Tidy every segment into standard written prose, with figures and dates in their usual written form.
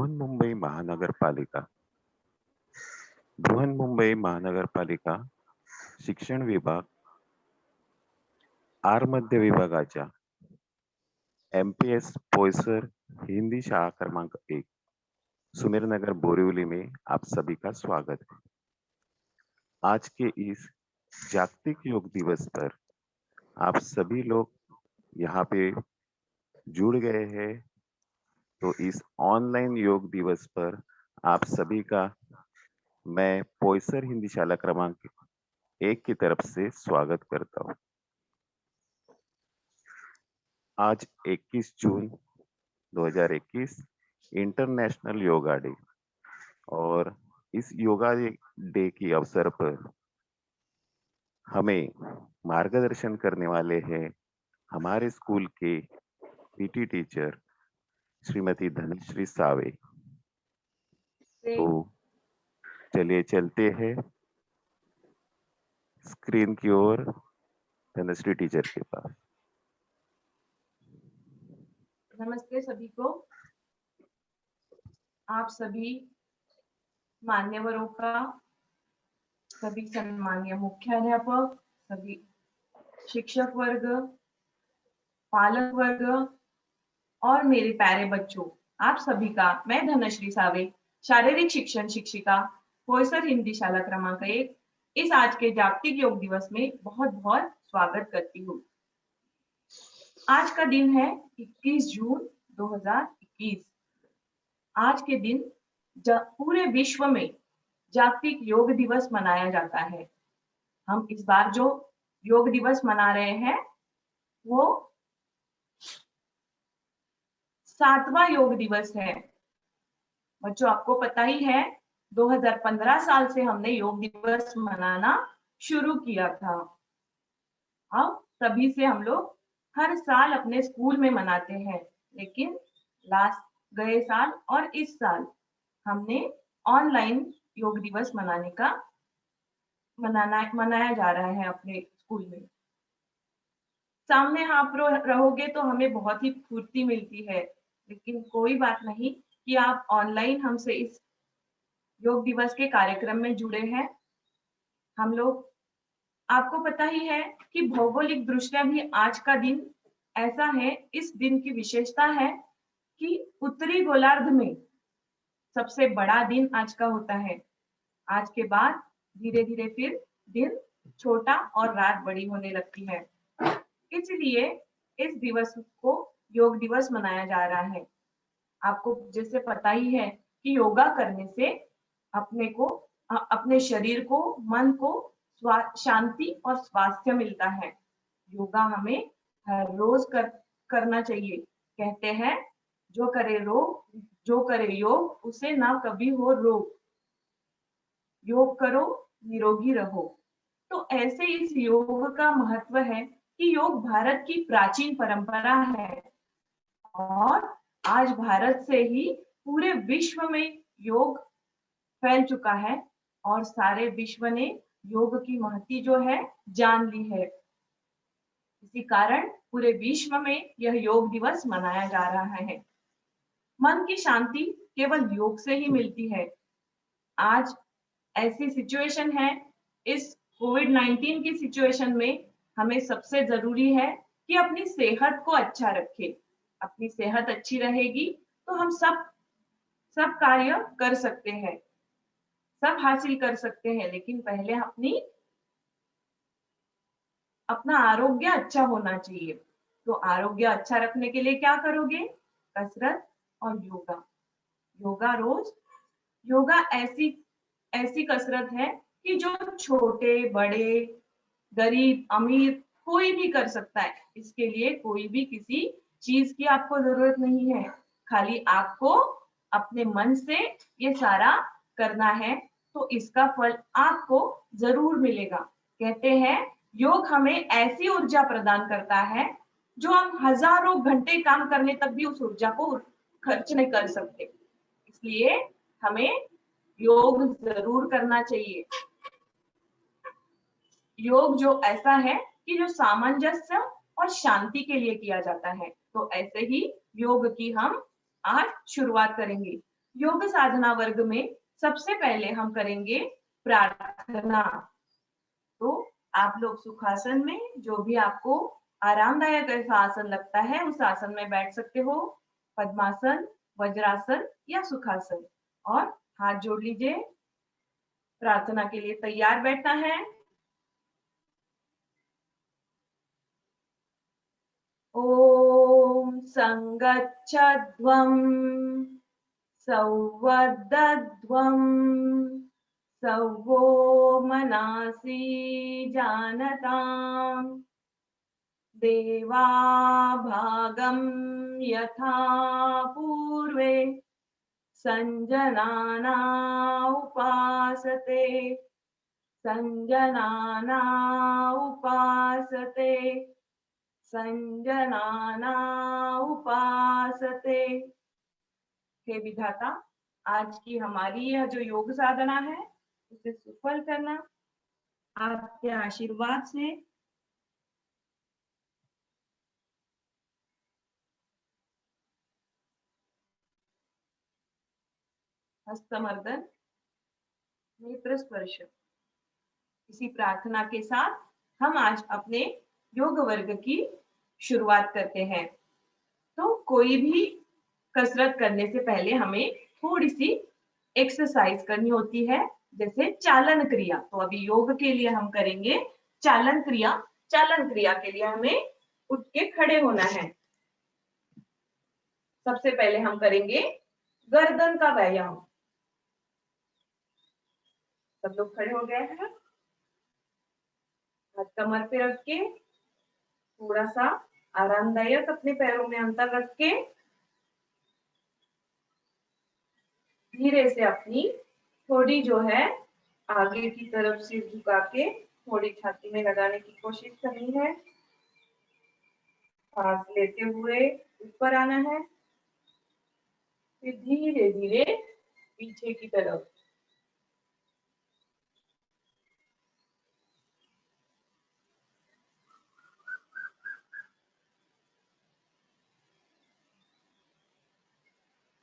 बृहन्मुंबई महानगरपालिका बृहन्मुंबई महानगरपालिका शिक्षण विभाग आर मध्य विभागाच्या एमपीएस पोयसर हिंदी शाखा क्रमांक 1 सुमेरनगर बोरिवली में आप सभी का स्वागत है। आज के इस जागतिक योग दिवस पर आप सभी लोग यहाँ पे जुड़ गए हैं, तो इस ऑनलाइन योग दिवस पर आप सभी का मैं पोयसर हिंदी शाला क्रमांक 1 की तरफ से स्वागत करता हूँ। आज 21 जून 2021 इंटरनेशनल योगा डे और इस योगा डे के अवसर पर हमें मार्गदर्शन करने वाले हैं हमारे स्कूल के पीटी टीचर श्रीमती धनश्री सावे। तो चलिए चलते हैं स्क्रीन की ओर धनश्री टीचर के पास। नमस्ते सभी को। आप सभी मान्यवरों का, सभी सम्मानीय मुख्याध्यापक, सभी शिक्षक वर्ग, पालक वर्ग और मेरे प्यारे बच्चों, आप सभी का मैं धनश्री सावे, शारीरिक शिक्षण शिक्षिका, पोयसर हिंदी शाला क्रमांक 1 इस आज के जागतिक योग दिवस में बहुत बहुत स्वागत करती हूँ। आज का दिन है 21 जून 2021। आज के दिन पूरे विश्व में जागतिक योग दिवस मनाया जाता है। हम इस बार जो योग दिवस मना रहे हैं वो 7वां योग दिवस है। बच्चों, आपको पता ही है 2015 साल से हमने योग दिवस मनाना शुरू किया था। अब तभी से हम लोग हर साल अपने स्कूल में मनाते हैं, लेकिन गए साल और इस साल हमने ऑनलाइन योग दिवस मनाया जा रहा है अपने स्कूल में। सामने आप रहोगे तो हमें बहुत ही फुर्ती मिलती है, लेकिन कोई बात नहीं कि आप ऑनलाइन हमसे इस योग दिवस के कार्यक्रम में जुड़े हैं। हम लोग, आपको पता ही है कि भौगोलिक दृष्टया भी आज का दिन ऐसा है, इस दिन की विशेषता है कि उत्तरी गोलार्ध में सबसे बड़ा दिन आज का होता है। आज के बाद धीरे धीरे फिर दिन छोटा और रात बड़ी होने लगती है, इसलिए इस दिवस को योग दिवस मनाया जा रहा है। आपको जैसे पता ही है कि योगा करने से अपने शरीर को, मन को शांति और स्वास्थ्य मिलता है। योगा हमें हर रोज करना चाहिए। कहते हैं जो करे योग उसे ना कभी हो रोग। योग करो, निरोगी रहो। तो ऐसे इस योग का महत्व है कि योग भारत की प्राचीन परंपरा है और आज भारत से ही पूरे विश्व में योग फैल चुका है और सारे विश्व ने योग की महत्व जो है जान ली है। इसी कारण पूरे विश्व में यह योग दिवस मनाया जा रहा है। मन की शांति केवल योग से ही मिलती है। आज ऐसी सिचुएशन है, इस कोविड-19 की सिचुएशन में हमें सबसे जरूरी है कि अपनी सेहत को अच्छा रखें। अपनी सेहत अच्छी रहेगी तो हम सब कार्य कर सकते हैं, सब हासिल कर सकते हैं, लेकिन पहले अपना आरोग्य अच्छा होना चाहिए। तो आरोग्य अच्छा रखने के लिए क्या करोगे? कसरत और योगा रोज। योगा ऐसी कसरत है कि जो छोटे बड़े, गरीब अमीर कोई भी कर सकता है। इसके लिए कोई भी किसी चीज की आपको जरूरत नहीं है, खाली आपको अपने मन से ये सारा करना है, तो इसका फल आपको जरूर मिलेगा। कहते हैं योग हमें ऐसी ऊर्जा प्रदान करता है जो हम हजारों घंटे काम करने तक भी उस ऊर्जा को खर्च नहीं कर सकते। इसलिए हमें योग जरूर करना चाहिए। योग जो ऐसा है कि जो सामंजस्य और शांति के लिए किया जाता है। तो ऐसे ही योग की हम आज शुरुआत करेंगे। योग साधना वर्ग में सबसे पहले हम करेंगे प्रार्थना। तो आप लोग सुखासन में जो भी आपको आरामदायक ऐसा आसन लगता है उस आसन में बैठ सकते हो। पद्मासन, वज्रासन या सुखासन। और हाथ जोड़ लीजिए। प्रार्थना के लिए तैयार बैठना है। ओम संगच्छध्वं संवर्धध्वं सर्वो मनासि जानताम् देवा भागं यथा पूर्वे संजनाना उपासते संजनाना उपासते संजनाना उपासते। हे विधाता, आज की हमारी यह जो योग साधना है उसे सफल करना आपके आशीर्वाद से। हस्तमर्दन, नेत्र स्पर्श। इसी प्रार्थना के साथ हम आज अपने योग वर्ग की शुरुआत करते हैं। तो कोई भी कसरत करने से पहले हमें थोड़ी सी एक्सरसाइज करनी होती है, जैसे चालन क्रिया। तो अभी योग के लिए हम करेंगे चालन क्रिया। चालन क्रिया के लिए हमें उठ के खड़े होना है। सबसे पहले हम करेंगे गर्दन का व्यायाम। सब लोग खड़े हो गए हैं। हाथ कमर पे रख के थोड़ा सा आरामदायक अपने पैरों में अंतर रख के धीरे से अपनी थोड़ी जो है आगे की तरफ सिर झुका के थोड़ी छाती में लगाने की कोशिश करनी है। सांस लेते हुए ऊपर आना है, फिर धीरे धीरे पीछे की तरफ।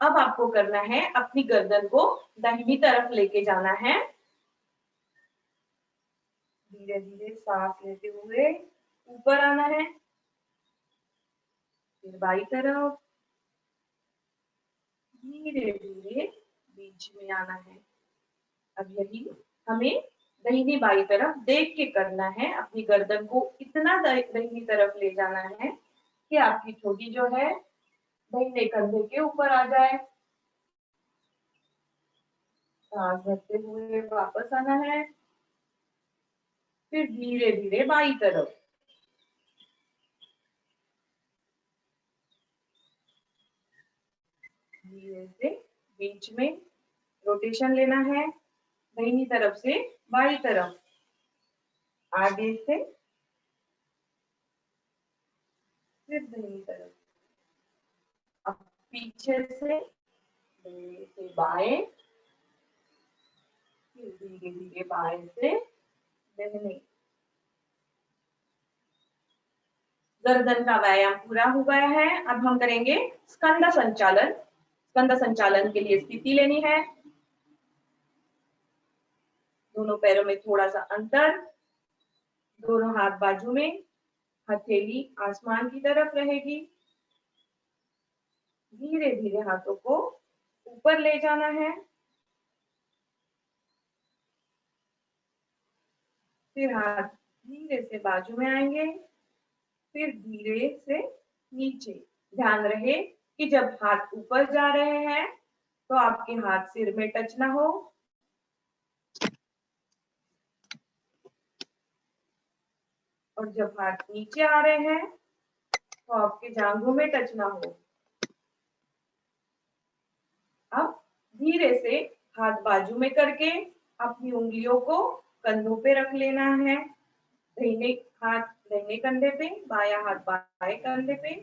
अब आपको करना है अपनी गर्दन को दाहिनी तरफ लेके जाना है। धीरे धीरे सांस लेते हुए ऊपर आना है, फिर बाई तरफ धीरे धीरे बीच में आना है। अब यही हमें दाहिनी बाई तरफ देख के करना है। अपनी गर्दन को इतना दाहिनी तरफ ले जाना है कि आपकी ठोड़ी जो है दाहिने कंधे के ऊपर आ जाए। सांस भरते हुए वापस आना है, फिर धीरे धीरे बाई तरफ। धीरे से बीच में रोटेशन लेना है, दाहिनी तरफ से बाई तरफ, आगे से फिर दाहिनी तरफ, अब पीछे से बाएं, फिर धीरे धीरे बाएं से दाहिने। गर्दन का व्यायाम पूरा हो गया है। अब हम करेंगे स्कंद संचालन। स्कंद संचालन के लिए स्थिति लेनी है। दोनों पैरों में थोड़ा सा अंतर, दोनों हाथ बाजू में, हथेली आसमान की तरफ रहेगी। धीरे धीरे हाथों को ऊपर ले जाना है, फिर हाथ धीरे से बाजू में आएंगे, फिर धीरे से नीचे। ध्यान रहे कि जब हाथ ऊपर जा रहे हैं तो आपके हाथ सिर में टच ना हो, और जब हाथ नीचे आ रहे हैं तो आपके जांघों में टच ना हो। अब धीरे से हाथ बाजू में करके अपनी उंगलियों को कंधों पे रख लेना है। दाहिने हाथ दाहिने कंधे पे, बायां हाथ बाएं कंधे पे,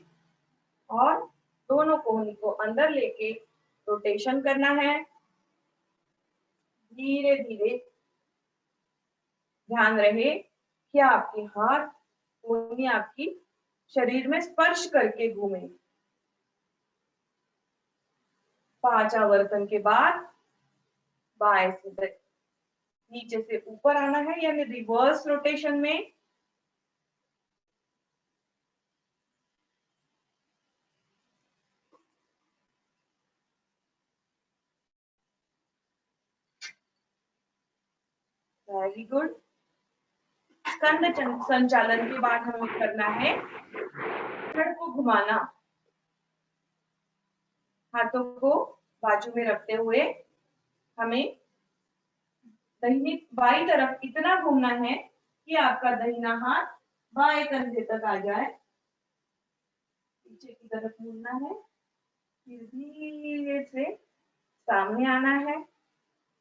और दोनों कोहनी को अंदर लेके रोटेशन करना है। धीरे धीरे ध्यान रहे कि आपके हाथ कोहनी आपकी शरीर में स्पर्श करके घूमे। 5 आवर्तन के बाद बाएं से नीचे से ऊपर आना है, यानी रिवर्स रोटेशन में। Very good. स्कंद संचालन के बाद हमें करना है धड़ को घुमाना। हाथों को बाजू में रखते हुए हमें दाहिनी बाई तरफ इतना घूमना है कि आपका दाहिना हाथ बाएं कंधे तक आ जाए। पीछे की तरफ मुड़ना है, फिर धीरे से सामने आना है,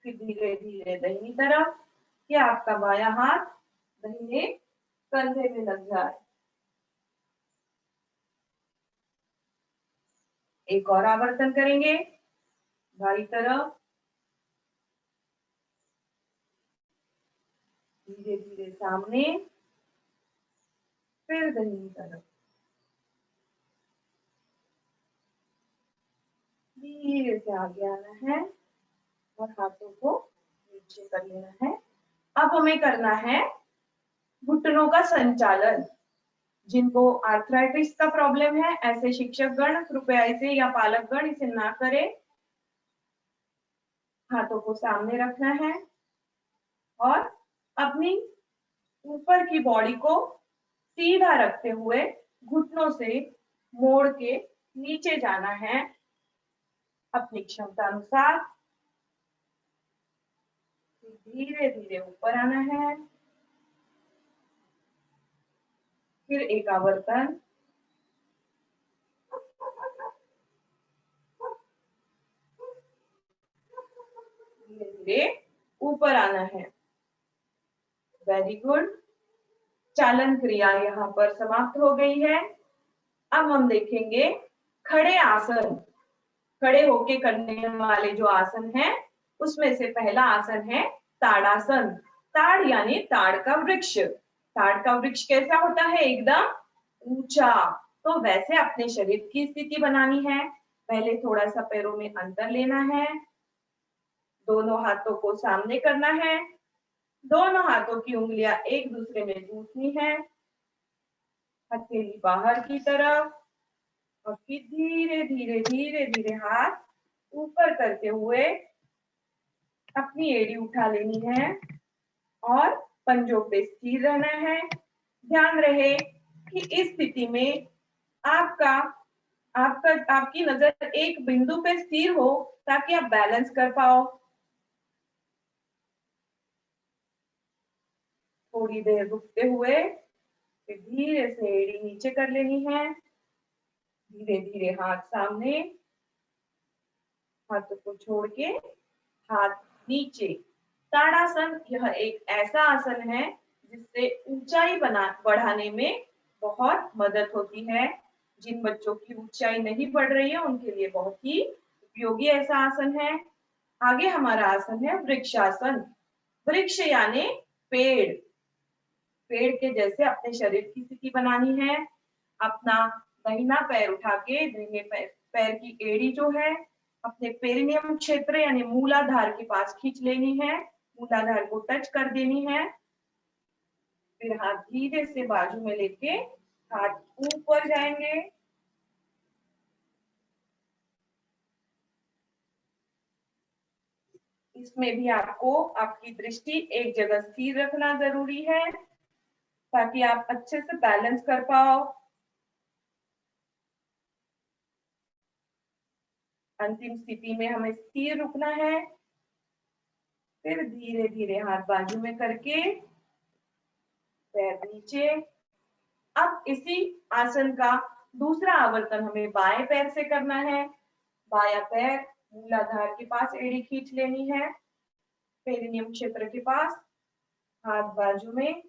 फिर धीरे धीरे दाहिनी तरफ कि आपका बायां हाथ दाहिने कंधे में लग जाए। एक और आवर्तन करेंगे बाई तरफ, धीरे धीरे सामने, फिर दाहिनी तरफ, धीरे से आगे आना है और हाथों को नीचे कर लेना है। अब हमें करना है घुटनों का संचालन। जिनको आर्थराइटिस का प्रॉब्लम है, ऐसे शिक्षक गण कृपया इसे या पालक गण इसे ना करें। हाथों को सामने रखना है और अपनी ऊपर की बॉडी को सीधा रखते हुए घुटनों से मोड़ के नीचे जाना है अपनी क्षमता अनुसार। धीरे धीरे ऊपर आना है, फिर एक आवर्तन, धीरे धीरे ऊपर आना है। Very good. चालन क्रिया यहाँ पर समाप्त हो गई है। अब हम देखेंगे खड़े आसन। खड़े होके करने वाले जो आसन है उसमें से पहला आसन है ताड़ासन। ताड़ यानी ताड़ का वृक्ष। ताड़ का वृक्ष कैसा होता है? एकदम ऊंचा। तो वैसे अपने शरीर की स्थिति बनानी है। पहले थोड़ा सा पैरों में अंतर लेना है, दोनों हाथों को सामने करना है, दोनों हाथों की उंगलियां एक दूसरे में गूंथनी है, हथेली बाहर की तरफ, और फिर धीरे धीरे धीरे धीरे हाथ ऊपर करते हुए अपनी एड़ी उठा लेनी है और पंजों पे स्थिर रहना है। ध्यान रहे कि इस स्थिति में आपका आपका आपकी नजर एक बिंदु पे स्थिर हो ताकि आप बैलेंस कर पाओ। थोड़ी देर रुकते हुए फिर धीरे से एड़ी नीचे कर लेनी है, धीरे धीरे हाथ सामने, हाथों को छोड़ के हाथ नीचे। ताड़ासन यह एक ऐसा आसन है जिससे ऊंचाई बढ़ाने में बहुत मदद होती है। जिन बच्चों की ऊंचाई नहीं बढ़ रही है उनके लिए बहुत ही उपयोगी ऐसा आसन है। आगे हमारा आसन है वृक्षासन। वृक्ष यानी पेड़। पेड़ के जैसे अपने शरीर की स्थिति बनानी है। अपना दाहिना पैर उठा के दाहिने पैर की एड़ी जो है अपने पेरिनियम क्षेत्र यानी मूलाधार के पास खींच लेनी है, मूलाधार को टच कर देनी है। फिर हाथ धीरे से बाजू में लेके हाथ ऊपर जाएंगे, इसमें भी आपको आपकी दृष्टि एक जगह स्थिर रखना जरूरी है ताकि आप अच्छे से बैलेंस कर पाओ। अंतिम स्थिति में हमें स्थिर रुकना है, फिर धीरे धीरे हाथ बाजू में करके पैर नीचे। अब इसी आसन का दूसरा आवर्तन हमें बाएं पैर से करना है। बायां पैर मूलाधार के पास एड़ी खींच लेनी है, पेरिनियम क्षेत्र के पास, हाथ बाजू में,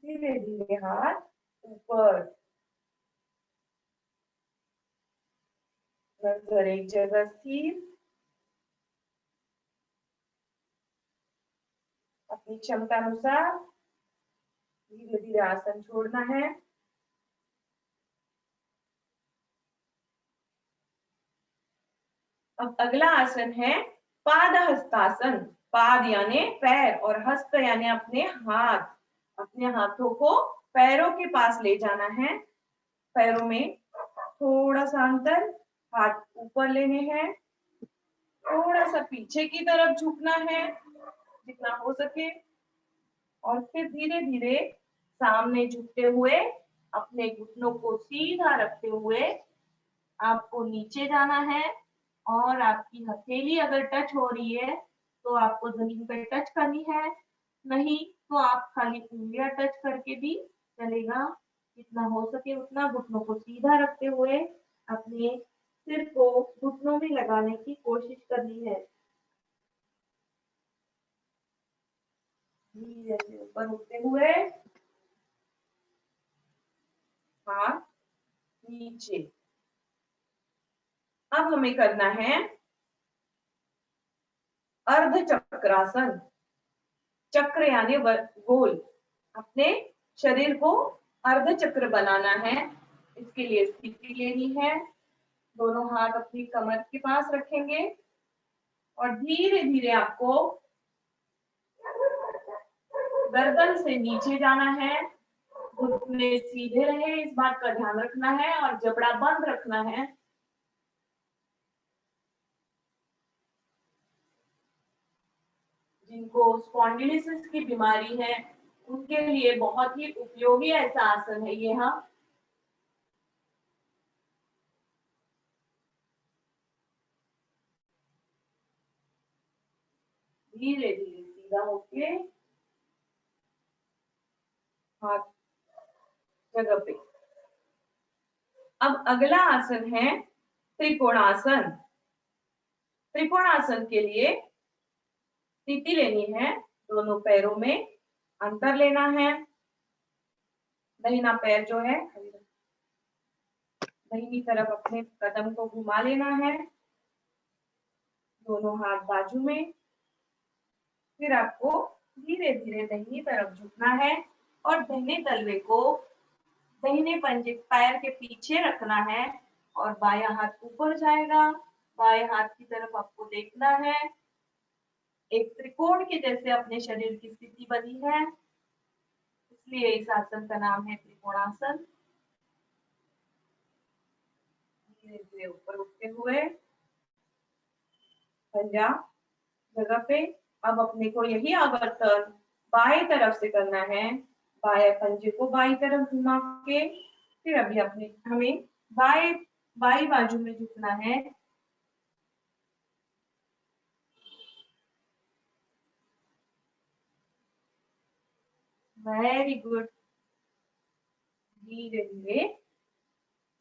धीरे धीरे हाथ ऊपर, नजर एक जगह स्थिर। अपनी क्षमता अनुसार धीरे धीरे आसन छोड़ना है। अब अगला आसन है पादहस्तासन। पाद यानी पैर और हस्त यानी अपने हाथ। अपने हाथों को पैरों के पास ले जाना है। पैरों में थोड़ा सा अंतर, हाथ ऊपर लेने हैं, थोड़ा सा पीछे की तरफ झुकना है जितना हो सके, और फिर धीरे धीरे सामने झुकते हुए अपने घुटनों को सीधा रखते हुए आपको नीचे जाना है। और आपकी हथेली अगर टच हो रही है तो आपको जमीन पर टच करनी है, नहीं तो आप खाली उंगलियां टच करके भी चलेगा। जितना हो सके उतना घुटनों को सीधा रखते हुए अपने सिर को घुटनों में लगाने की कोशिश करनी है। धीरे से ऊपर उठते हुए हाथ नीचे। अब हमें करना है अर्ध चक्रासन। चक्र यानी गोल। अपने शरीर को अर्ध चक्र बनाना है। इसके लिए स्थिति लेनी है। दोनों हाथ अपनी कमर के पास रखेंगे और धीरे धीरे आपको गर्दन से नीचे जाना है। घुटने सीधे रहे, इस बात का ध्यान रखना है और जबड़ा बंद रखना है। जिनको स्पॉन्डिलोसिस की बीमारी है उनके लिए बहुत ही उपयोगी ऐसा आसन है ये। हाँ, धीरे धीरे सीधा होके हाथ जगह पे। अब अगला आसन है त्रिकोणासन। त्रिकोणासन के लिए स्थिति लेनी है। दोनों पैरों में अंतर लेना है। दाहिना पैर जो है दाहिनी तरफ अपने कदम को घुमा लेना है। दोनों हाथ बाजू में। फिर आपको धीरे धीरे दाहिनी तरफ झुकना है और दाहिने तलवे को दाहिने पंजे पैर के पीछे रखना है और बायां हाथ ऊपर जाएगा। बाएं हाथ की तरफ आपको देखना है। एक त्रिकोण के जैसे अपने शरीर की स्थिति बनी है, इसलिए इस आसन का नाम है त्रिकोणासन। धीरे धीरे ऊपर उठते हुए पंजा जगह पे। अब अपने को यही आवर्तन बाएं तरफ से करना है। बाएं पंजे को बाईं तरफ घुमा के फिर अभी अपने हमें बाईं बाजू में झुकना है। Very good. धीरे धीरे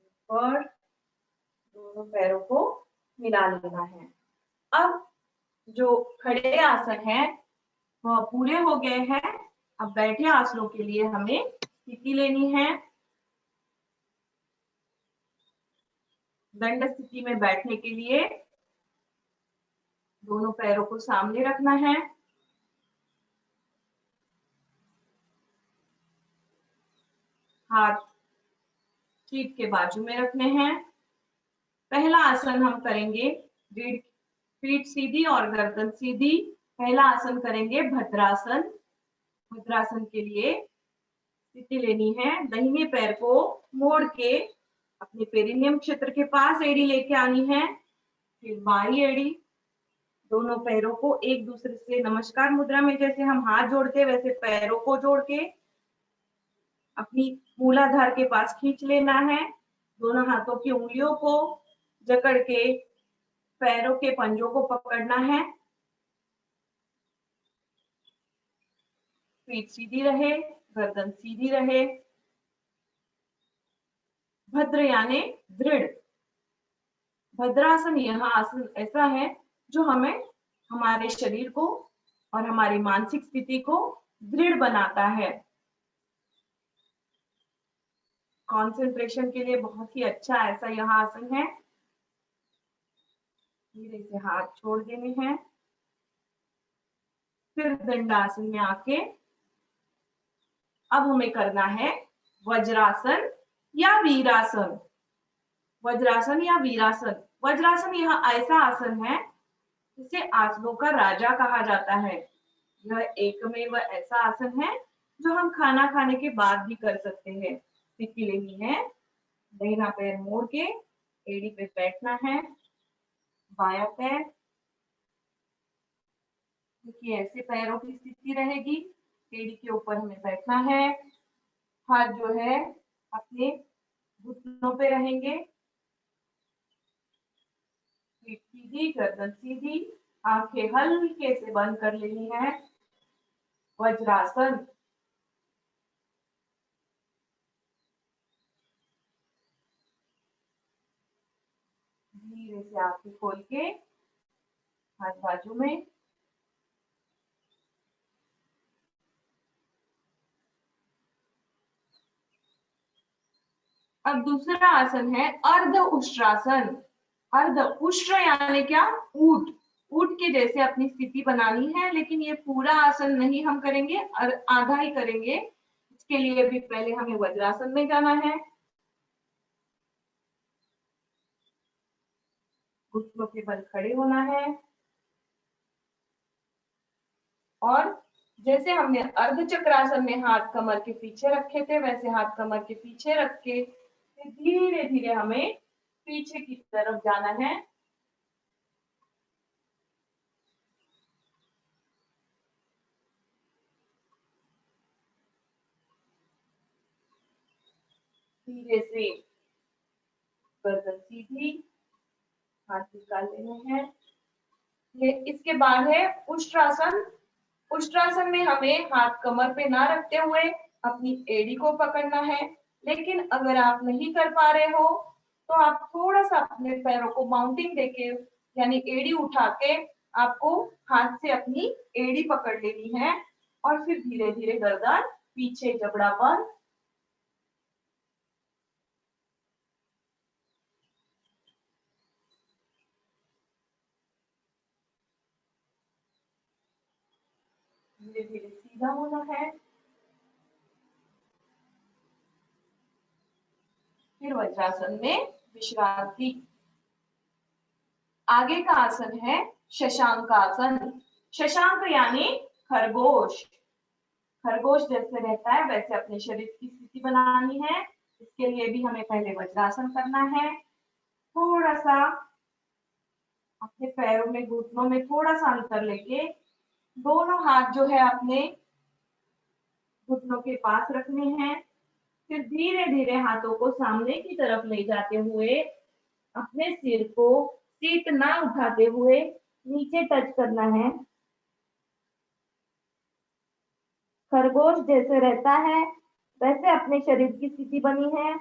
ऊपर दोनों पैरों को मिला लेना है। अब जो खड़े आसन है वह पूरे हो गए हैं। अब बैठे आसनों के लिए हमें स्थिति लेनी है। दंड स्थिति में बैठने के लिए दोनों पैरों को सामने रखना है। हाथ पीठ के बाजू में रखने हैं। पहला आसन हम करेंगे पीठ सीधी और गर्दन सीधी। पहला आसन करेंगे भद्रासन। भद्रासन के लिए स्थिति लेनी है। दाहिने पैर को मोड़ के अपने पेरिनियम क्षेत्र के पास एड़ी लेके आनी है। फिर बाई एड़ी। दोनों पैरों को एक दूसरे से नमस्कार मुद्रा में जैसे हम हाथ जोड़ते वैसे पैरों को जोड़ के अपनी मूलाधार के पास खींच लेना है। दोनों हाथों की उंगलियों को जकड़ के पैरों के पंजों को पकड़ना है। पीठ सीधी रहे, गर्दन सीधी रहे। भद्र यानी दृढ़। भद्रासन यह आसन ऐसा है जो हमें हमारे शरीर को और हमारी मानसिक स्थिति को दृढ़ बनाता है। कंसंट्रेशन के लिए बहुत ही अच्छा ऐसा यह आसन है। धीरे से हाथ छोड़ देने हैं। फिर दंडासन में आके अब हमें करना है वज्रासन या वीरासन। वज्रासन या वीरासन वज्रासन यह ऐसा आसन है जिसे आसनों का राजा कहा जाता है। यह एकमेव ऐसा आसन है जो हम खाना खाने के बाद भी कर सकते हैं। स्थिति लेनी है, दाहिना पैर मोड़ के एड़ी पे बैठना है, बायां पैर, देखिए ऐसे पैरों की स्थिति रहेगी, एड़ी के ऊपर हमें बैठना है, हाथ जो है अपने घुटनों पे रहेंगे, पीठ सीधी, गर्दन सीधी, आंखें हल्के से बंद कर लेनी है। वज्रासन। धीरे से आंखें खोल के हाथ बाजू में, अब दूसरा आसन है अर्ध उष्ट्रासन। अर्ध उष्ट्र यानी क्या? ऊंट। ऊंट के जैसे अपनी स्थिति बनानी है, लेकिन ये पूरा आसन नहीं हम करेंगे, आधा ही करेंगे। इसके लिए भी पहले हमें वज्रासन में जाना है। घुटनों के बल खड़े होना है और जैसे हमने अर्ध चक्रासन में हाथ कमर के पीछे रखे थे, वैसे हाथ कमर के पीछे रख के धीरे धीरे हमें पीछे की तरफ जाना है। धीरे से गर्दन सीधी, हाथ निकाल लेने हैं। ये इसके बाद है उष्ट्रासन। उष्ट्रासन में हमें हाथ कमर पे ना रखते हुए अपनी एड़ी को पकड़ना है, लेकिन अगर आप नहीं कर पा रहे हो तो आप थोड़ा सा अपने पैरों को माउंटिंग देके यानी एड़ी उठा के आपको हाथ से अपनी एड़ी पकड़ लेनी है और फिर धीरे धीरे गर्दन पीछे, जबड़ा बंद। धीरे धीरे सीधा होना है। फिर वज्रासन में विश्रांति। आगे का आसन है शशांक आसन। शशांक यानी खरगोश। खरगोश जैसे रहता है वैसे अपने शरीर की स्थिति बनानी है। इसके लिए भी हमें पहले वज्रासन करना है। थोड़ा सा अपने पैरों में, घुटनों में थोड़ा सा अंतर लेके दोनों हाथ जो है अपने घुटनों के पास रखने हैं। फिर धीरे धीरे हाथों को सामने की तरफ ले जाते हुए अपने सिर को सीट ना उठाते हुए नीचे टच करना है। खरगोश जैसे रहता है वैसे अपने शरीर की स्थिति बनी है।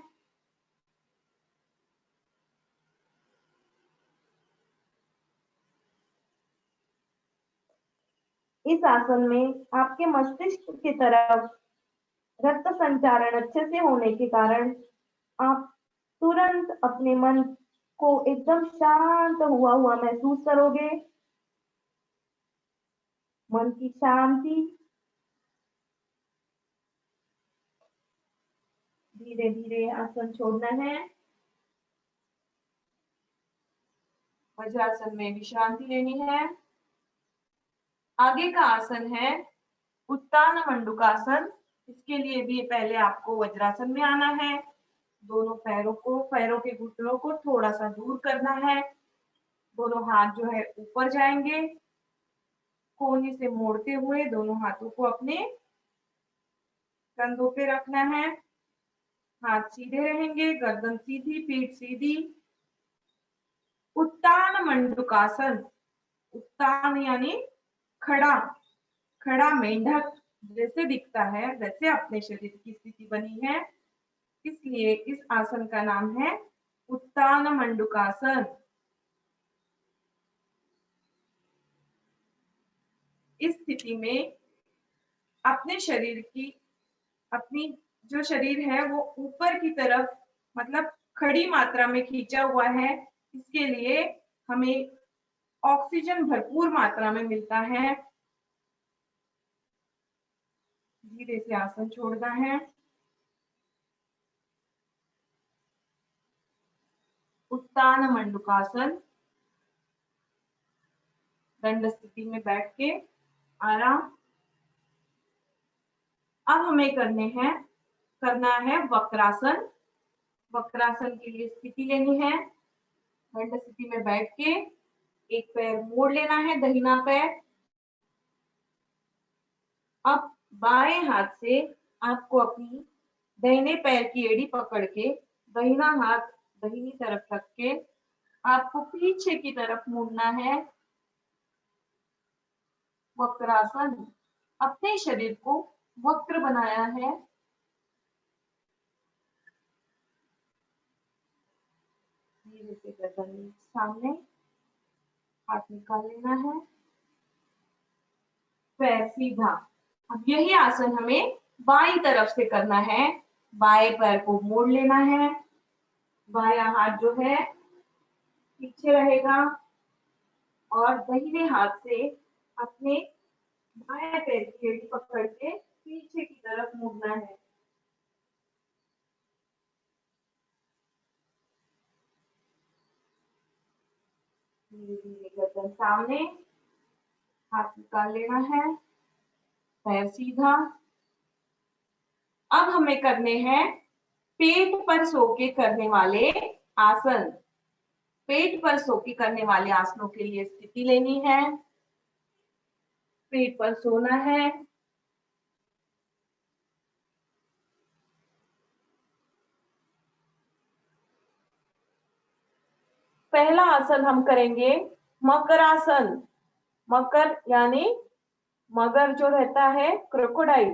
इस आसन में आपके मस्तिष्क की तरफ रक्त संचारण अच्छे से होने के कारण आप तुरंत अपने मन को एकदम शांत हुआ हुआ महसूस करोगे। मन की शांति। धीरे धीरे आसन छोड़ना है। वज्रासन में विश्रांति लेनी है। आगे का आसन है उत्तान मंडूकासन। इसके लिए भी पहले आपको वज्रासन में आना है। दोनों पैरों के घुटनों को थोड़ा सा दूर करना है। दोनों हाथ जो है ऊपर जाएंगे। कोहनी से मोड़ते हुए दोनों हाथों को अपने कंधों पे रखना है। हाथ सीधे रहेंगे, गर्दन सीधी, पीठ सीधी। उत्तान मंडूकासन। उत्तान यानी खड़ा। खड़ा मेंढक जैसे दिखता है वैसे अपने शरीर की स्थिति बनी है, इसलिए इस आसन का नाम है उत्तान मंडूकासन। इस स्थिति में अपने शरीर की, अपनी जो शरीर है वो ऊपर की तरफ मतलब खड़ी मात्रा में खींचा हुआ है। इसके लिए हमें ऑक्सीजन भरपूर मात्रा में मिलता है। धीरे से आसन छोड़ना है। उत्तान मंडूकासन, दंड स्थिति में बैठ के आराम। अब हमें करना है वक्रासन। वक्रासन के लिए स्थिति लेनी है, दंड स्थिति में बैठ के एक पैर मोड़ लेना है, दाहिना पैर। अब बाएं हाथ से आपको अपनी दाहिने पैर की एड़ी पकड़ के दाहिना हाथ दाहिनी तरफ रख के आपको पीछे की तरफ मुड़ना है। वक्रासन, अपने शरीर को वक्र बनाया है। धीरे से गर्दन सामने, हाथ निकाल लेना है, पैर सीधा। अब यही आसन हमें बाईं तरफ से करना है। बाएं पैर को मोड़ लेना है, बायां हाथ जो है पीछे रहेगा और दाहिने हाथ से अपने बाएं पैर की एड़ी पकड़ के पीछे की तरफ मुड़ना है। धीरे धीरे गर्दन सामने, हाथ निकाल लेना है, पैर सीधा। अब हमें करने हैं पेट पर सो के करने वाले आसन। पेट पर सो के करने वाले आसनों के लिए स्थिति लेनी है, पेट पर सोना है। पहला आसन हम करेंगे मकरासन। मकर यानी मगर जो रहता है, क्रोकोडाइल,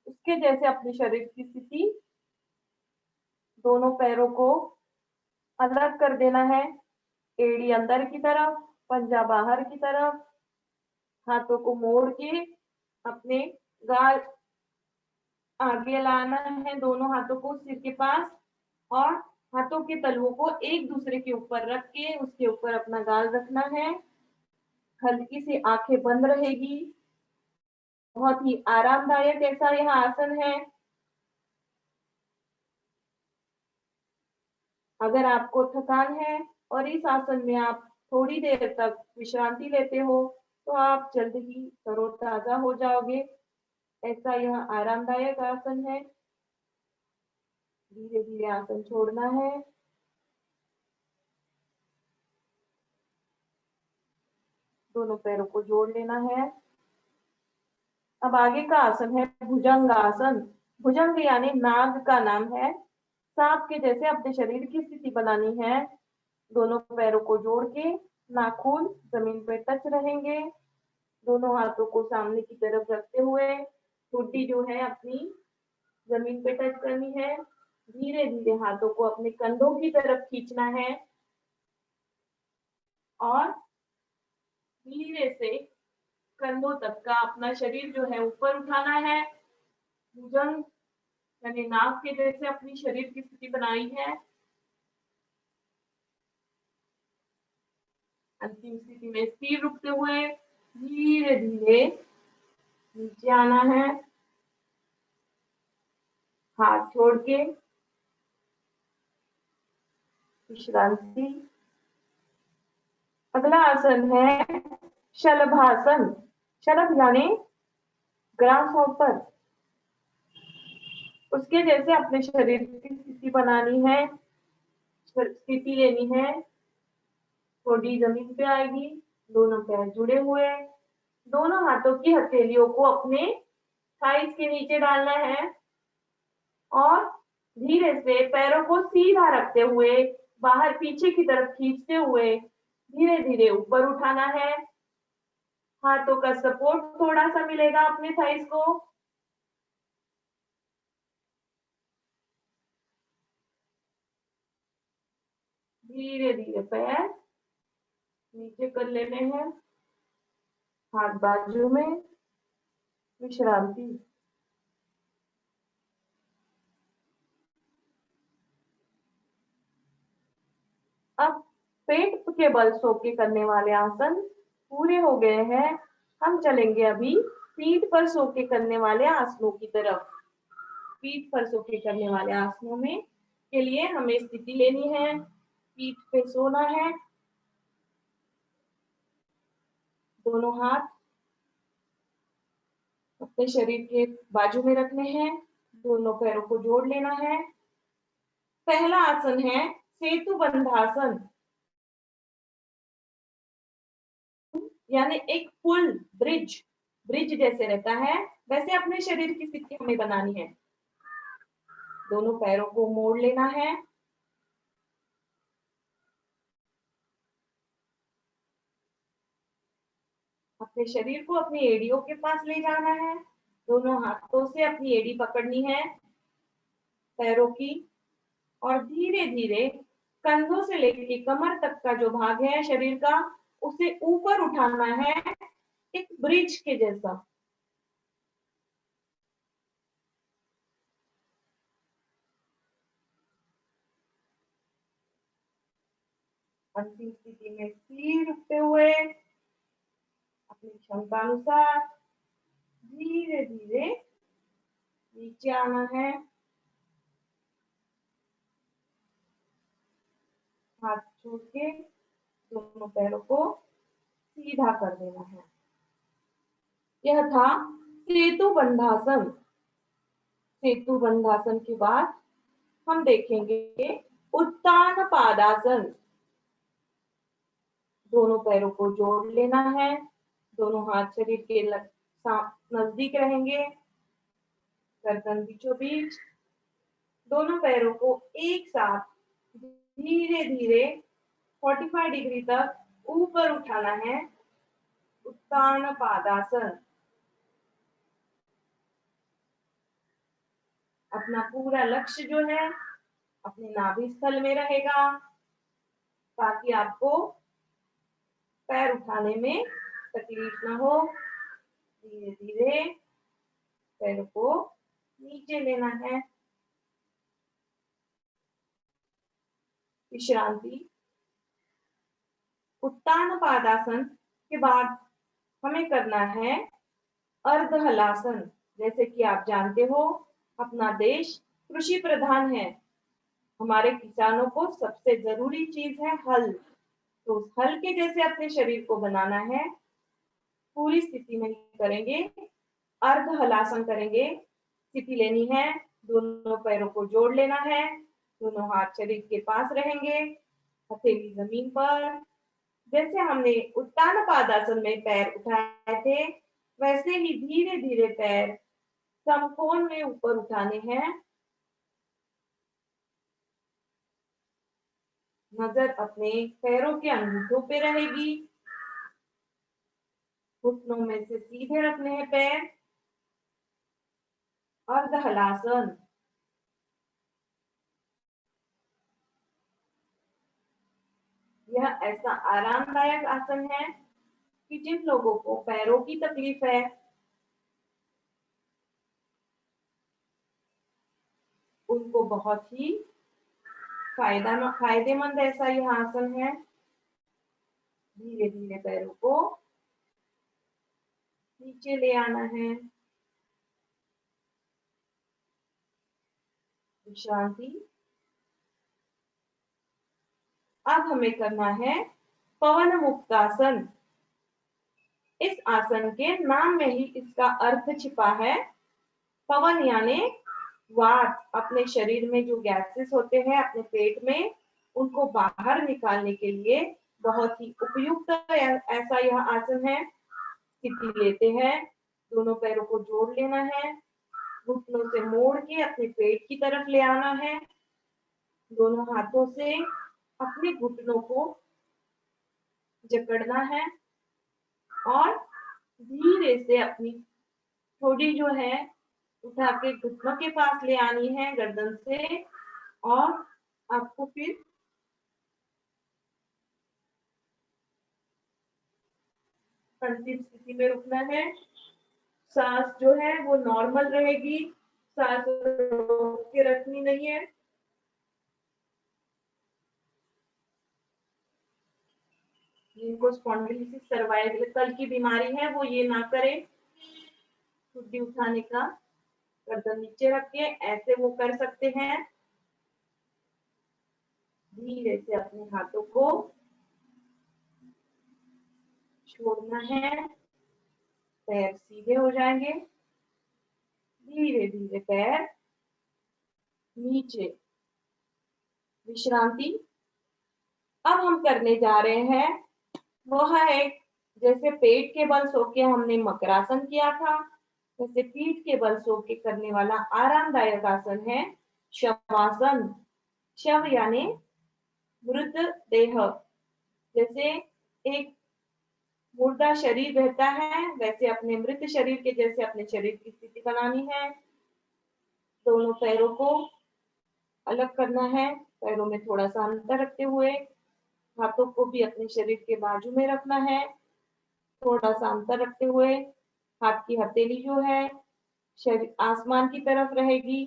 उसके जैसे अपने शरीर की स्थिति, दोनों पैरों को अलग कर देना है, एड़ी अंदर की तरफ, पंजा बाहर की तरफ, हाथों को मोड़ के अपने गाल आगे लाना है, दोनों हाथों को सिर के पास, और हाथों के तलुओं को एक दूसरे के ऊपर रख के उसके ऊपर अपना गाल रखना है। हल्की सी आंखें बंद रहेगी। बहुत ही आरामदायक ऐसा यह आसन है। अगर आपको थकान है और इस आसन में आप थोड़ी देर तक विश्रांति लेते हो तो आप जल्द ही तरोताजा हो जाओगे। ऐसा यह आरामदायक आसन है। धीरे धीरे आसन छोड़ना है। दोनों पैरों को जोड़ लेना है। अब आगे का आसन है भुजंग आसन। भुजंग यानी नाग का नाम है। सांप के जैसे अपने शरीर की स्थिति बनानी है। दोनों पैरों को जोड़ के नाखून जमीन पे टच रहेंगे। दोनों हाथों को सामने की तरफ रखते हुए ठुड्डी जो है अपनी जमीन पे टच करनी है। धीरे धीरे हाथों को अपने कंधों की तरफ खींचना है और धीरे से कंधों तक का अपना शरीर जो है ऊपर उठाना है। भुजंग यानी नाग के जैसे अपनी शरीर की स्थिति बनाई है। अंतिम स्थिति में स्थिर रुकते हुए धीरे धीरे नीचे आना है, हाथ छोड़ के विश्रांति। अगला आसन है शलभासन। शलभ यानी ग्रास हॉपर, उसके जैसे अपने शरीर की स्थिति बनानी है, स्थिति लेनी है। थोड़ी जमीन पे आएगी, दोनों पैर जुड़े हुए, दोनों हाथों की हथेलियों को अपने थाइस के नीचे डालना है और धीरे से पैरों को सीधा रखते हुए बाहर पीछे की तरफ खींचते हुए धीरे धीरे ऊपर उठाना है। हाथों का सपोर्ट थोड़ा सा मिलेगा अपने थाइस को। धीरे धीरे पैर नीचे कर लेने हैं, हाथ बाजू में, विश्रांति। अब पेट के बल सो के करने वाले आसन पूरे हो गए हैं। हम चलेंगे अभी पीठ पर सो के करने वाले आसनों की तरफ। पीठ पर सो के करने वाले आसनों में के लिए हमें स्थिति लेनी है। पीठ पे सोना है, दोनों हाथ अपने शरीर के बाजू में रखने हैं, दोनों पैरों को जोड़ लेना है। पहला आसन है सेतु बंधासन, यानी एक पुल, ब्रिज ब्रिज जैसे रहता है वैसे अपने शरीर की स्थिति हमें बनानी है। दोनों पैरों को मोड़ लेना है, अपने शरीर को अपनी एड़ियों के पास ले जाना है, दोनों हाथों से अपनी एड़ी पकड़नी है पैरों की, और धीरे धीरे कंधों से लेकर कमर तक का जो भाग है शरीर का उसे ऊपर उठाना है, एक ब्रिज के जैसा। अंतिम स्थिति में सिर उठते हुए अपनी क्षमता अनुसार धीरे धीरे नीचे आना है, हाथ छोड़ के दोनों पैरों को सीधा कर देना है। यह था सेतु बंधासन। सेतु बंधासन के बाद हम देखेंगे उत्तान पादासन। दोनों पैरों को जोड़ लेना है, दोनों हाथ शरीर के नजदीक रहेंगे, गर्दन बीचों बीच, दोनों पैरों को एक साथ धीरे धीरे 45 डिग्री तक ऊपर उठाना है, उत्तान पादासन। अपना पूरा लक्ष्य जो है अपने नाभि स्थल में रहेगा ताकि आपको पैर उठाने में तकलीफ ना हो। धीरे धीरे पैर को नीचे लेना है, विश्रांति। उत्तान पादासन के बाद हमें करना है अर्ध हलासन। जैसे कि आप जानते हो अपना देश कृषि प्रधान है, हमारे किसानों को सबसे जरूरी चीज है हल, तो उस हल के जैसे अपने शरीर को बनाना है। पूरी स्थिति में करेंगे, अर्ध हलासन करेंगे। स्थिति लेनी है, दोनों पैरों को जोड़ लेना है, दोनों हाथ शरीर के पास रहेंगे, हथेली जमीन पर। जैसे हमने उत्तान पादासन में पैर उठाए थे वैसे ही धीरे धीरे पैर समकोण में ऊपर उठाने हैं। नजर अपने पैरों के अंगूठों पे रहेगी, घुटनों में से सीधे रखने हैं पैर। अर्ध हलासन। यह ऐसा आरामदायक आसन है कि जिन लोगों को पैरों की तकलीफ है उनको बहुत ही फायदेमंद ऐसा यह आसन है। धीरे धीरे पैरों को नीचे ले आना है, विश्रांति। अब हमें करना है पवन मुक्तासन। इस आसन के नाम में ही इसका अर्थ छिपा है। पवन यानी वात, अपने शरीर में जो गैसेस होते हैं अपने पेट में उनको बाहर निकालने के लिए बहुत ही उपयुक्त ऐसा यह आसन है। स्थिति लेते हैं, दोनों पैरों को जोड़ लेना है, घुटनों से मोड़ के अपने पेट की तरफ ले आना है, दोनों हाथों से अपने घुटनों को जकड़ना है और धीरे से अपनी थोड़ी जो है उठा के घुटनों के पास ले आनी है गर्दन से, और आपको फिर अंतिम स्थिति में रुकना है। सांस जो है वो नॉर्मल रहेगी, सांस रोक के रखनी नहीं है। जिनको स्पॉन्डिलोसिस सर्वाइकल की बीमारी है वो ये ना करें। ठुड्डी उठाने का, गर्दन नीचे रख के ऐसे वो कर सकते हैं। धीरे से अपने हाथों को छोड़ना है, पैर सीधे हो जाएंगे, धीरे धीरे पैर नीचे, विश्रांति। अब हम करने जा रहे हैं वह एक, जैसे पेट के बल सो के हमने मकरासन किया था, वैसे पीठ के बल सो के करने वाला आरामदायक आसन है शवासन। शव यानी मृत देह, जैसे एक मुर्दा शरीर रहता है वैसे अपने मृत शरीर के जैसे अपने शरीर की स्थिति बनानी है। दोनों पैरों को अलग करना है, पैरों में थोड़ा सा अंतर रखते हुए, हाथों को भी अपने शरीर के बाजू में रखना है, थोड़ा सा अंतर रखते हुए। हाथ की हथेली जो है शरीर आसमान की तरफ रहेगी,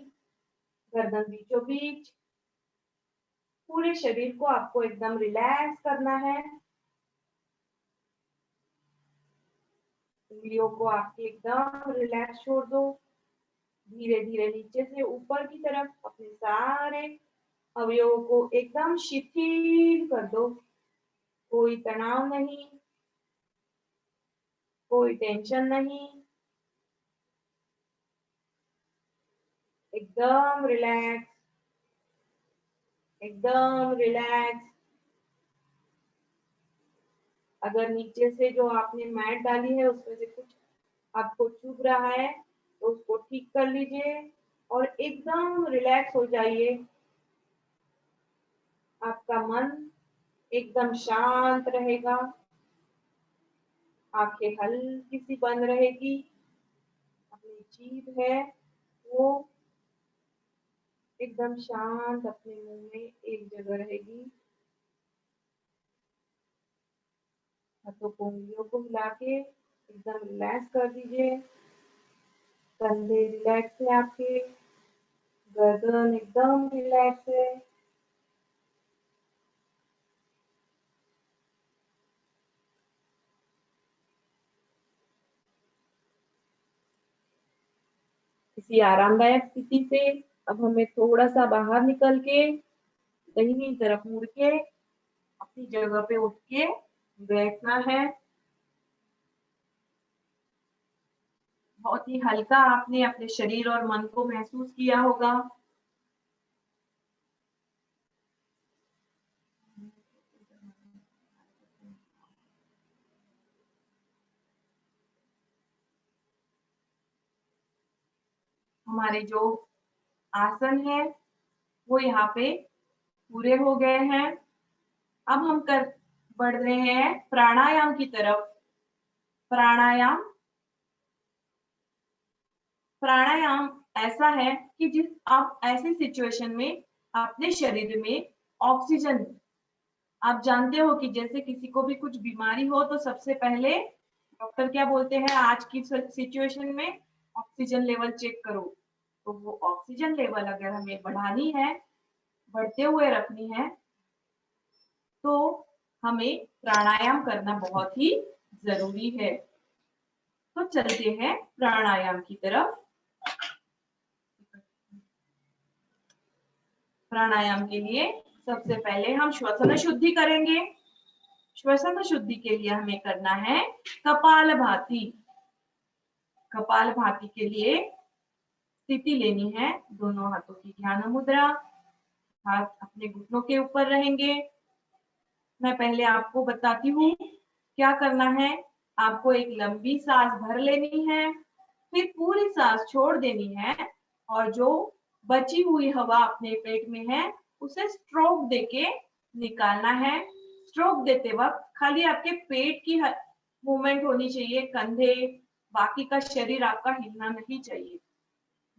गर्दन बीचों बीच। पूरे शरीर को आपको एकदम रिलैक्स करना है, उंगलियों को आपके एकदम रिलैक्स छोड़ दो। धीरे धीरे नीचे से ऊपर की तरफ अपने सारे अवयवों को एकदम शिथिल कर दो। कोई तनाव नहीं, कोई टेंशन नहीं, एकदम रिलैक्स, एकदम रिलैक्स। अगर नीचे से जो आपने मैट डाली है उसमें से कुछ आपको चुभ रहा है तो उसको ठीक कर लीजिए और एकदम रिलैक्स हो जाइए। आपका मन एकदम शांत रहेगा, आंखें हल्की सी बंद रहेगी, अपनी जीभ है वो एकदम शांत अपने मुंह में एक जगह रहेगी। हाथों को उंगलियों को हिला के एकदम रिलैक्स कर दीजिए। कंधे रिलैक्स है आपके, गर्दन एकदम रिलैक्स है। इसी आरामदायक स्थिति से अब हमें थोड़ा सा बाहर निकल के दाहिनी तरफ मुड़ के अपनी जगह पे उठ के बैठना है। बहुत ही हल्का आपने अपने शरीर और मन को महसूस किया होगा। हमारे जो आसन है वो यहाँ पे पूरे हो गए हैं। अब हम बढ़ रहे हैं प्राणायाम की तरफ। प्राणायाम प्राणायाम ऐसा है कि जिस आप ऐसी सिचुएशन में अपने शरीर में ऑक्सीजन, आप जानते हो कि जैसे किसी को भी कुछ बीमारी हो तो सबसे पहले डॉक्टर क्या बोलते हैं, आज की सिचुएशन में ऑक्सीजन लेवल चेक करो। तो वो ऑक्सीजन लेवल अगर हमें बढ़ानी है, बढ़ते हुए रखनी है, तो हमें प्राणायाम करना बहुत ही जरूरी है। तो चलते हैं प्राणायाम की तरफ। प्राणायाम के लिए सबसे पहले हम श्वसन शुद्धि करेंगे। श्वसन शुद्धि के लिए हमें करना है कपालभाति। कपालभाति के लिए स्थिति लेनी है, दोनों हाथों की ध्यान मुद्रा, हाथ अपने घुटनों के ऊपर रहेंगे। मैं पहले आपको बताती हूँ क्या करना है। आपको एक लंबी सांस भर लेनी है, फिर पूरी सांस छोड़ देनी है और जो बची हुई हवा अपने पेट में है उसे स्ट्रोक देके निकालना है। स्ट्रोक देते वक्त खाली आपके पेट की मूवमेंट होनी चाहिए, कंधे, बाकी का शरीर आपका हिलना नहीं चाहिए।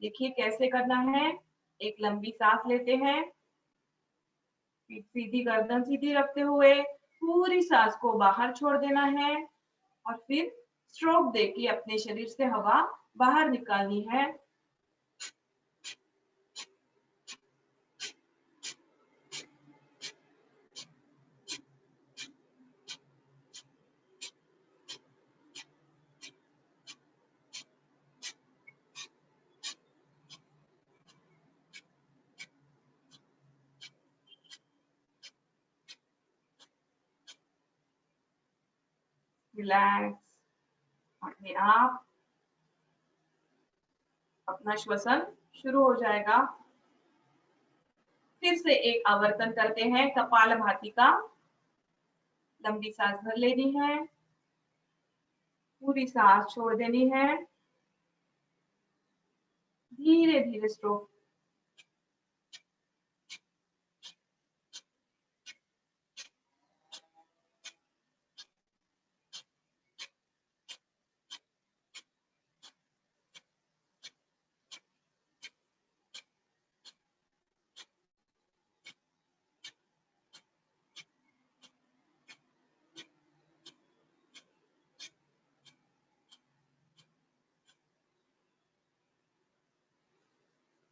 देखिए कैसे करना है। एक लंबी सांस लेते हैं, पीठ सीधी, गर्दन सीधी रखते हुए पूरी सांस को बाहर छोड़ देना है और फिर स्ट्रोक देके अपने शरीर से हवा बाहर निकालनी है। रिलैक्स। अपने आप अपना श्वसन शुरू हो जाएगा। फिर से एक आवर्तन करते हैं कपालभाति का। लंबी सांस भर लेनी है, पूरी सांस छोड़ देनी है, धीरे धीरे स्ट्रोक।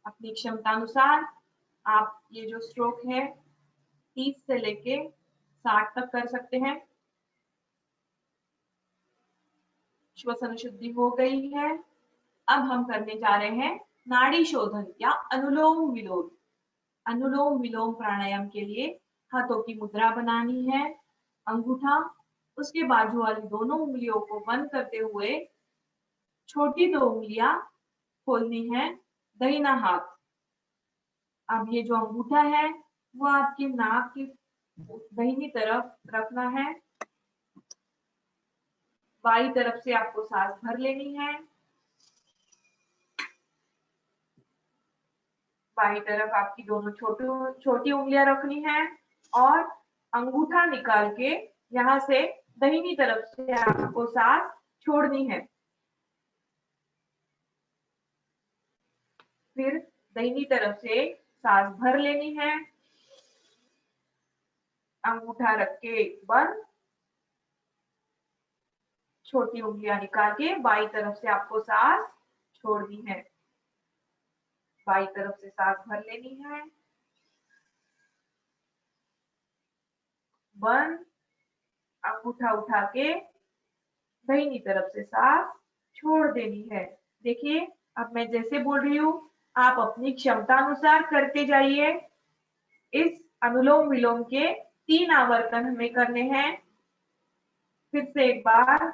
अपनी क्षमता अनुसार आप ये जो स्ट्रोक है 30 से लेके 60 तक कर सकते हैं। श्वसन शुद्धि हो गई है। अब हम करने जा रहे हैं नाड़ी शोधन या अनुलोम विलोम। अनुलोम विलोम प्राणायाम के लिए हाथों की मुद्रा बनानी है। अंगूठा उसके बाजू वाली दोनों उंगलियों को बंद करते हुए छोटी दो उंगलियां खोलनी है। दाहिना हाथ, अब ये जो अंगूठा है वो आपकी नाक की दाहिनी तरफ रखना है। बाई तरफ से आपको सांस भर लेनी है। बाई तरफ आपकी दोनों छोटी उंगलियां रखनी है और अंगूठा निकाल के यहाँ से दाहिनी तरफ से आपको सांस छोड़नी है। फिर दाहिनी तरफ से सांस भर लेनी है। अंगूठा रख के बंद, छोटी उंगलियां निकाल के बाई तरफ से आपको सांस छोड़नी है। बाई तरफ से सांस भर लेनी है, बंद, अंगूठा उठा के दाहिनी तरफ से सांस छोड़ देनी है। देखिए अब मैं जैसे बोल रही हूँ आप अपनी क्षमता अनुसार करते जाइए। इस अनुलोम विलोम के 3 आवर्तन हमें करने हैं। फिर से एक बार,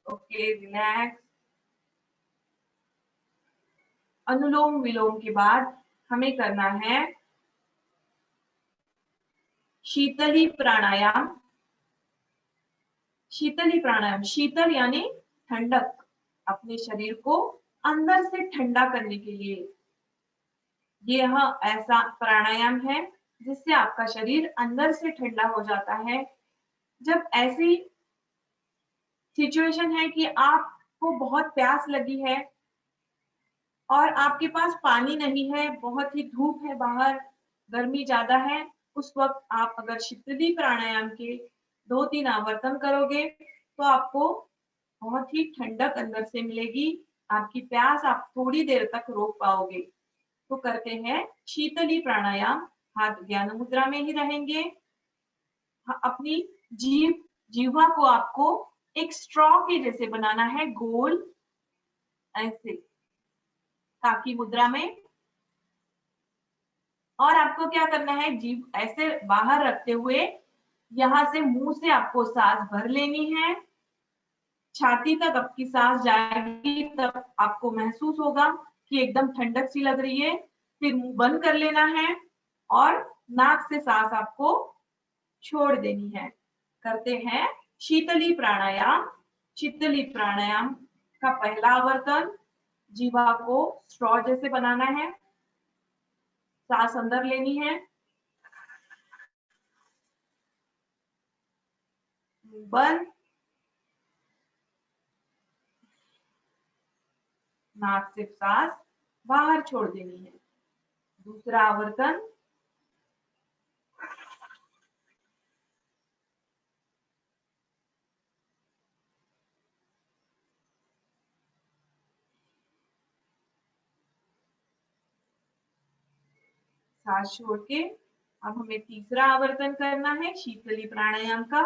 ओके रिलैक्स। अनुलोम विलोम के बाद हमें करना है शीतली प्राणायाम। शीतली प्राणायाम, शीतल यानी ठंडक, अपने शरीर को अंदर से ठंडा करने के लिए यह ऐसा प्राणायाम है जिससे आपका शरीर अंदर से ठंडा हो जाता है। जब ऐसी सिचुएशन है कि आपको बहुत प्यास लगी है और आपके पास पानी नहीं है, बहुत ही धूप है बाहर, गर्मी ज्यादा है, उस वक्त आप अगर शीतली प्राणायाम के 2-3 आवर्तन करोगे तो आपको बहुत ही ठंडक अंदर से मिलेगी। आपकी प्यास आप थोड़ी देर तक रोक पाओगे। तो करते हैं शीतली प्राणायाम। हाथ ज्ञान मुद्रा में ही रहेंगे। अपनी जीवा को आपको एक स्ट्रॉ के जैसे बनाना है, गोल ऐसे, ताकि मुद्रा में। और आपको क्या करना है, जीभ ऐसे बाहर रखते हुए यहां से मुंह से आपको सांस भर लेनी है। छाती तक आपकी सांस जाएगी तब आपको महसूस होगा कि एकदम ठंडक सी लग रही है। फिर मुंह बंद कर लेना है और नाक से सांस आपको छोड़ देनी है। करते हैं शीतली प्राणायाम। शीतली प्राणायाम का पहला आवर्तन, जीवा को स्ट्रॉ जैसे बनाना है। सांस अंदर लेनी है, बंद, नाक से सांस बाहर छोड़ देनी है। दूसरा आवर्तन, सांस छोड़ के अब हमें तीसरा आवर्तन करना है शीतली प्राणायाम का।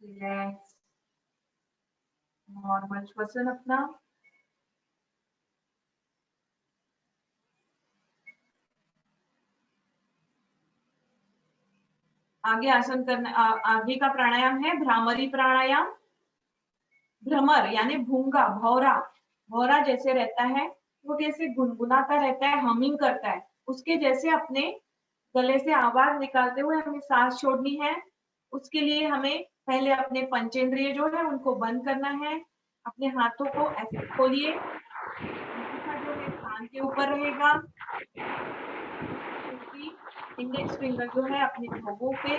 रिलैक्स नॉर्मल श्वसन अपना। आगे आसन करना आगे का प्राणायाम है भ्रामरी प्राणायाम। भ्रमर यानी भूंगा भौरा, भौरा जैसे रहता है वो कैसे गुनगुनाता रहता है, हमिंग करता है, उसके जैसे अपने गले से आवाज निकालते हुए हमें सांस छोड़नी है। उसके लिए हमें पहले अपने पंचेंद्रिय जो है उनको बंद करना है। अपने हाथों को ऐसे खोलिए, अंगूठा जो है कान के ऊपर रहेगा, इंडेक्स फिंगर जो है अपने भौहों पे,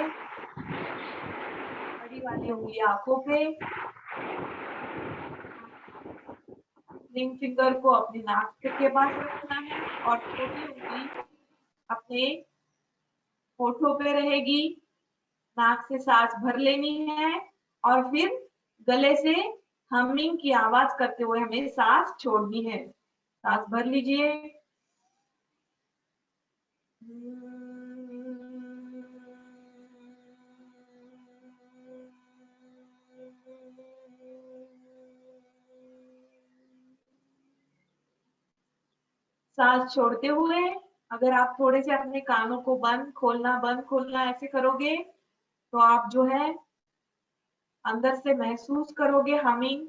बड़ी वाली उंगली आंखों पे, रिंग फिंगर को अपने नाक के पास रखना है और छोटी उंगली अपने होठों पे रहेगी। नाक से सांस भर लेनी है और फिर गले से हमिंग की आवाज करते हुए हमें सांस छोड़नी है। सांस भर लीजिए। सांस छोड़ते हुए अगर आप थोड़े से अपने कानों को बंद खोलना ऐसे करोगे तो आप जो है अंदर से महसूस करोगे हमिंग।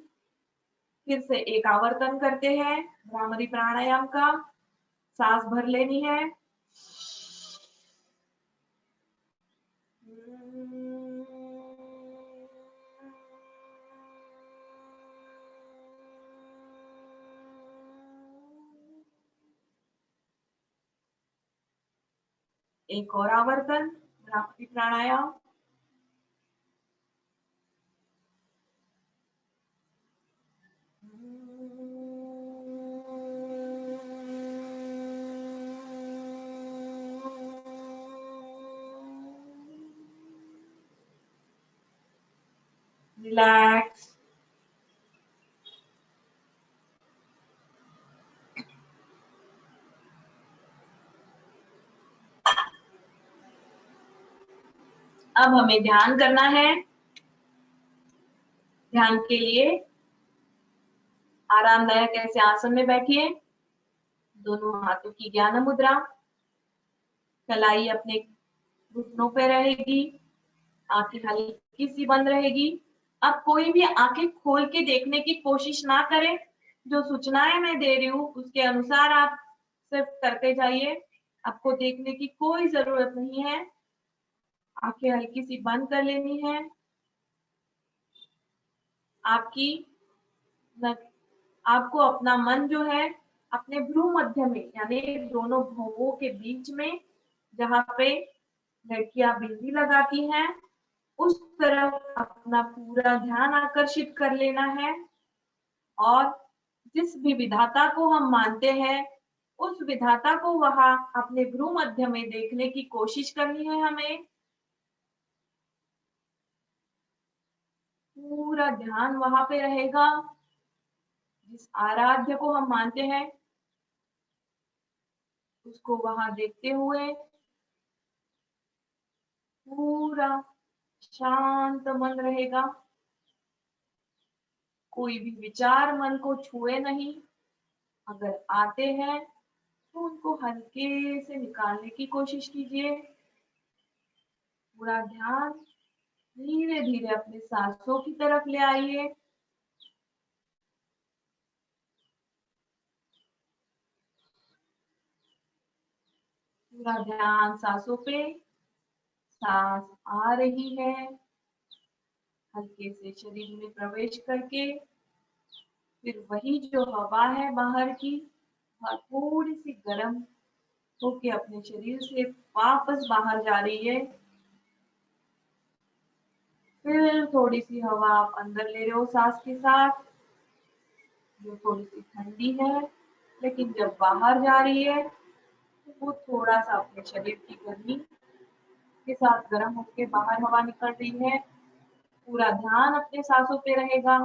फिर से एक आवर्तन करते हैं भ्रामरी प्राणायाम का। सांस भर लेनी है। एक और आवर्तन भ्रामरी प्राणायाम। रिलैक्स। अब हमें ध्यान करना है। ध्यान के लिए आरामदायक ऐसे आसन में बैठिए। दोनों हाथों की ज्ञान मुद्रा, कलाई अपने घुटनों पे रहेगी, आंखें हल्की सी बंद रहेगी। अब कोई भी आंखें खोल के देखने की कोशिश ना करें। जो सूचनाएं मैं दे रही हूँ उसके अनुसार आप सिर्फ करते जाइए। आपको देखने की कोई जरूरत नहीं है। आंखें हल्की सी बंद कर लेनी है। आपकी आपको अपना मन जो है अपने भ्रू मध्य में यानी दोनों भौहों के बीच में जहाँ पे लड़कियां बिंदी लगाती हैं उस तरफ अपना पूरा ध्यान आकर्षित कर लेना है और जिस भी विधाता को हम मानते हैं उस विधाता को वहां अपने भ्रू मध्य में देखने की कोशिश करनी है। हमें पूरा ध्यान वहां पे रहेगा। जिस आराध्य को हम मानते हैं उसको वहां देखते हुए पूरा शांत मन रहेगा। कोई भी विचार मन को छुए नहीं। अगर आते हैं तो उनको हल्के से निकालने की कोशिश कीजिए। पूरा ध्यान धीरे धीरे अपने सांसों की तरफ ले आइए। पूरा ध्यान सांसों पे। सांस आ रही है हल्के से शरीर में प्रवेश करके फिर वही जो हवा है बाहर की वह थोड़ी सी गर्म होके अपने शरीर से वापस बाहर जा रही है। फिर थोड़ी सी हवा आप अंदर ले रहे हो सांस के साथ जो थोड़ी सी ठंडी है लेकिन जब बाहर जा रही है वो थोड़ा सा अपने शरीर की गर्मी के साथ गर्म होकर बाहर हवा निकल रही है। पूरा ध्यान अपने सांसों पे रहेगा।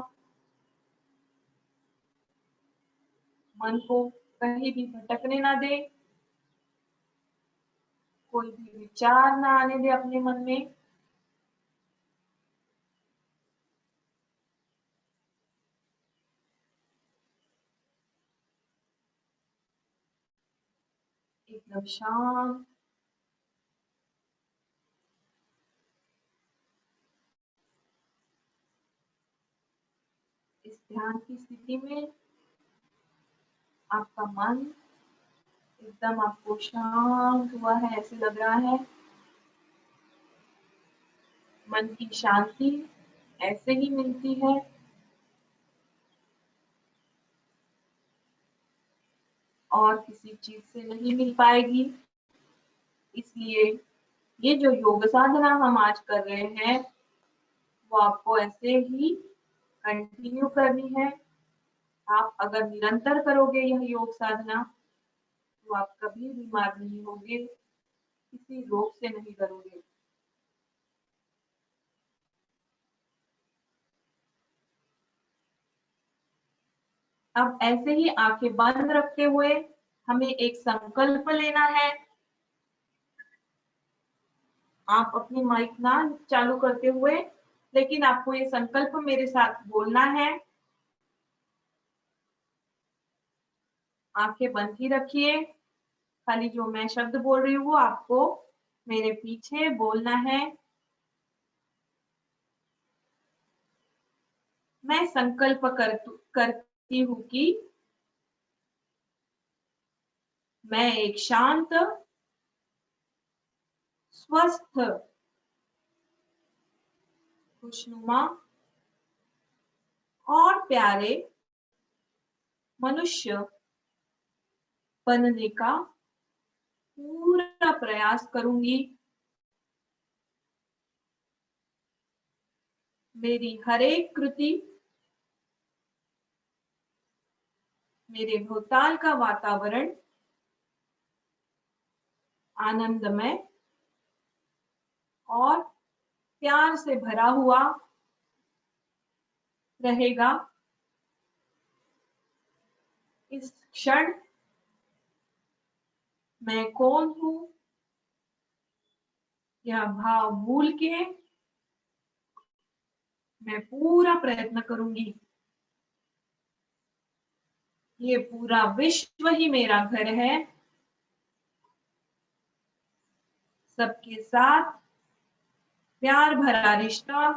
मन को कहीं भी भटकने ना दे, कोई भी विचार ना आने दे अपने मन में। एकदम शांत। इस ध्यान की स्थिति में आपका मन एकदम आपको शांत हुआ है ऐसे लग रहा है। मन की शांति ऐसे ही मिलती है। और किसी चीज से नहीं मिल पाएगी। इसलिए ये जो योग साधना हम आज कर रहे हैं वो आपको ऐसे ही कंटिन्यू करनी है। आप अगर निरंतर करोगे यह योग साधना तो आप कभी बीमार नहीं होगे, किसी रोग से नहीं डरोगे। अब ऐसे ही आंखें बंद रखते हुए हमें एक संकल्प लेना है। आप अपनी माइक ना चालू करते हुए, लेकिन आपको ये संकल्प मेरे साथ बोलना है। आंखें बंद ही रखिए। खाली जो मैं शब्द बोल रही हूँ वो आपको मेरे पीछे बोलना है। मैं संकल्प करती हूँ कि मैं एक शांत, स्वस्थ, खुशनुमा और प्यारे मनुष्य बनने का पूरा प्रयास करूंगी। मेरी हर एक कृति, मेरे भूतकाल का वातावरण आनंदमय और प्यार से भरा हुआ रहेगा। इस क्षण मैं कौन हूँ यह भाव भूल के मैं पूरा प्रयत्न करूंगी। ये पूरा विश्व ही मेरा घर है। सबके साथ प्यार भरा रिश्ता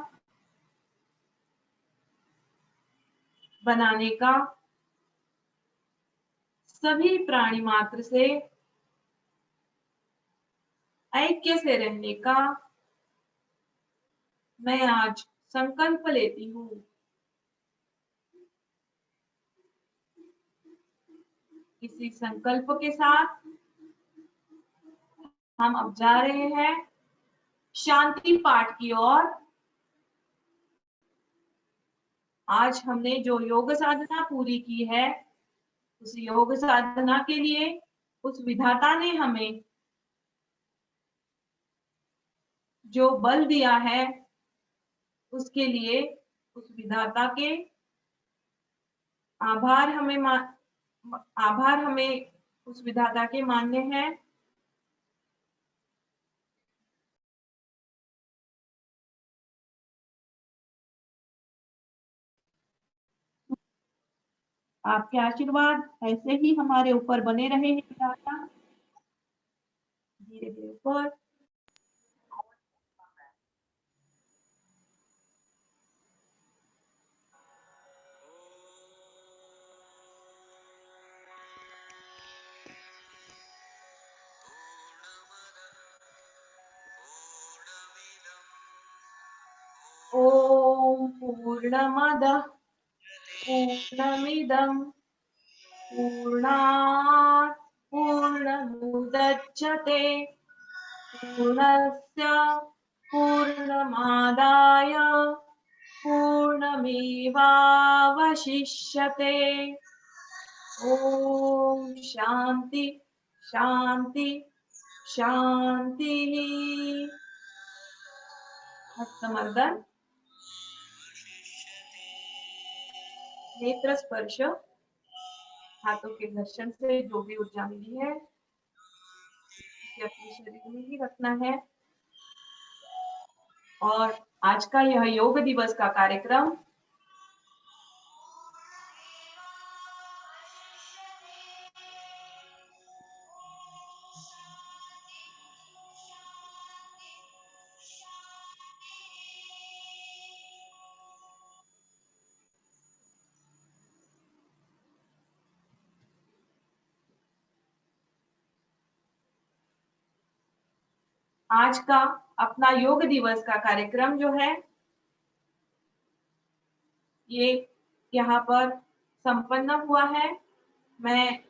बनाने का, सभी प्राणी मात्र से ऐक्य से रहने का मैं आज संकल्प लेती हूँ। इसी संकल्प के साथ हम अब जा रहे हैं शांति पाठ की ओर। आज हमने जो योग साधना पूरी की है, उस योग साधना के लिए उस विधाता ने हमें जो बल दिया है, उसके लिए उस विधाता के आभार हमें उस विधाता के मानने हैं। आपके आशीर्वाद ऐसे ही हमारे ऊपर बने रहे हैं विधाता। धीरे धीरे ऊपर। ओम पूर्णमदः पूर्णमिदं पूर्णात् पूर्णमुदच्यते पूर्णस्य पूर्णमादाय पूर्णमेवावशिष्यते। ओम शांति शांति शांति। हस्तमर्दन, नेत्र स्पर्श, हाथों के घर्षण से जो भी ऊर्जा मिली है उसे अपने शरीर में ही रखना है। और आज का यह योग दिवस का कार्यक्रम आज का अपना योग दिवस का कार्यक्रम जो है ये यहाँ पर संपन्न हुआ है। मैं